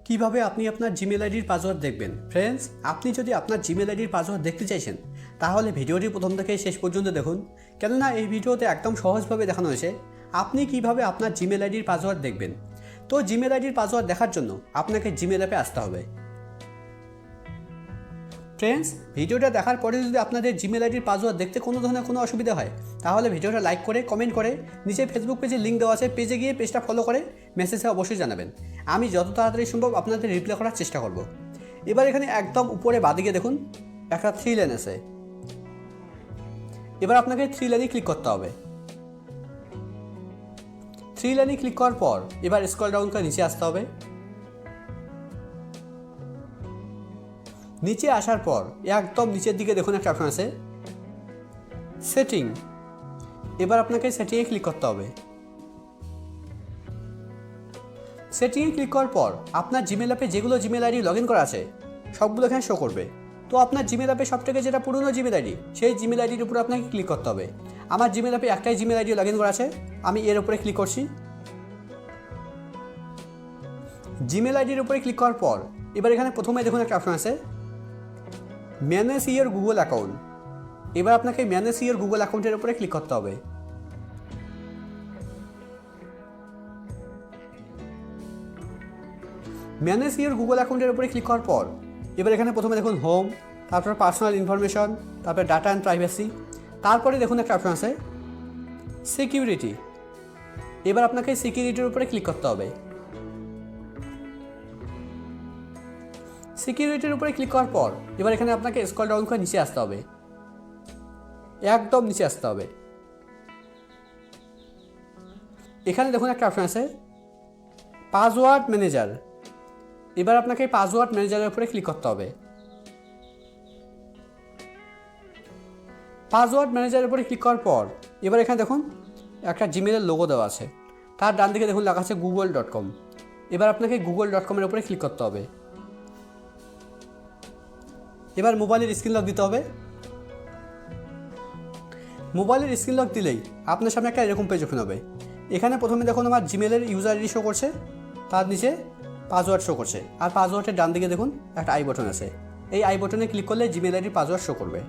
কিভাবে আপনি আপনার জিমেল আইডির পাসওয়ার্ড দেখবেন। ফ্রেন্ডস, আপনি যদি আপনার জিমেল আইডির পাসওয়ার্ড দেখতে চাইছেন তাহলে ভিডিওটি প্রথম থেকে শেষ পর্যন্ত দেখুন, কেননা এই ভিডিওতে একদম সহজভাবে দেখানো হয়েছে আপনি কিভাবে আপনার জিমেল আইডির পাসওয়ার্ড দেখবেন। তো জিমেল আইডির পাসওয়ার্ড দেখার জন্য আপনাকে জিমেল অ্যাপে আসতে হবে। ফ্রেন্ডস, ভিডিওটা দেখার পরে যদি আপনাদের জিমেল আইডির পাসওয়ার্ড দেখতে কোনো ধরনের কোনো অসুবিধা হয় তাহলে ভিডিওটা লাইক করে কমেন্ট করে নিচে ফেসবুক পেজে লিঙ্ক দেওয়া আছে, পেজে গিয়ে পেজটা ফলো করে মেসেজে অবশ্যই জানাবেন। আমি যত তাড়াতাড়ি সম্ভব আপনাদের রিপ্লাই করার চেষ্টা করব। এবার এখানে একদম উপরে বাঁদিকে দেখুন একটা 3 লাইন আছে। এবার আপনাকে 3 লাইনে ক্লিক করতে হবে। 3 লাইনে ক্লিক করার পর এবার স্ক্রল ডাউন করে নিচে আসতে হবে। নিচে আসার পর একদম নিচের দিকে দেখুন একটা অপশন আছে সেটিং। এবার আপনাকে সেটিংয়ে ক্লিক করতে হবে। সেটিংয়ে ক্লিক করার পর আপনার জিমেল অ্যাপে যেগুলো জিমেল আইডি লগ ইন করা আছে সবগুলো এখানে শো করবে। তো আপনার জিমেল অ্যাপে সবথেকে যেটা পুরনো জিমেল আইডি সেই জিমেল আইডির উপরে আপনাকে ক্লিক করতে হবে। আমার জিমেল অ্যাপে একটাই জিমেল আইডি লগ ইন করা আছে, আমি এর উপরে ক্লিক করছি। জিমেল আইডির উপরে ক্লিক করার পর এবার এখানে প্রথমে দেখুন একটা অপশন আছে ম্যানেজ ইওর গুগল অ্যাকাউন্ট। এবার আপনাকে ম্যানেজ ইওর গুগল অ্যাকাউন্টের উপরে ক্লিক করতে হবে। ম্যানেজ ইওর গুগল অ্যাকাউন্টের উপরে ক্লিক করার পর এবার এখানে প্রথমে দেখুন হোম, তারপর পার্সোনাল ইনফরমেশন, তারপর ডাটা অ্যান্ড প্রাইভেসি, তারপরে দেখুন একটা অপশন আছে সিকিউরিটি। এবার আপনাকে সিকিউরিটির উপরে ক্লিক করতে হবে। সিকিউরিটির উপরে ক্লিক করার পর এবার এখানে আপনাকে স্ক্রল ডাউন করে নিচে আসতে হবে, একদম নিচে আসতে হবে। এখানে দেখুন একটা অপশন আছে পাসওয়ার্ড ম্যানেজার। এবার আপনাকে পাসওয়ার্ড ম্যানেজারের উপরে ক্লিক করতে হবে। পাসওয়ার্ড ম্যানেজারের উপরে ক্লিক করার পর এবার এখানে দেখুন একটা জিমেলের লোগো দেওয়া আছে, তার ডান দিকে দেখুন লেখা আছে google.com। এবার আপনাকে google.com-এর উপরে ক্লিক করতে হবে। এবার মোবাইলের স্ক্রিন লক দিতে হবে। মোবাইলের স্ক্রিন লক দিলেই আপনার সামনে একটা এরকম পেজ ওপেন হবে। এখানে প্রথমে দেখুন আমার জিমেলের ইউজার আইডি শো করছে, তার নিচে পাসওয়ার্ড শো করছে, আর পাসওয়ার্ডের ডান দিকে দেখুন একটা আই বাটন আছে। এই আই বাটনে ক্লিক করলে জিমেল আইডির পাসওয়ার্ড শো করবে।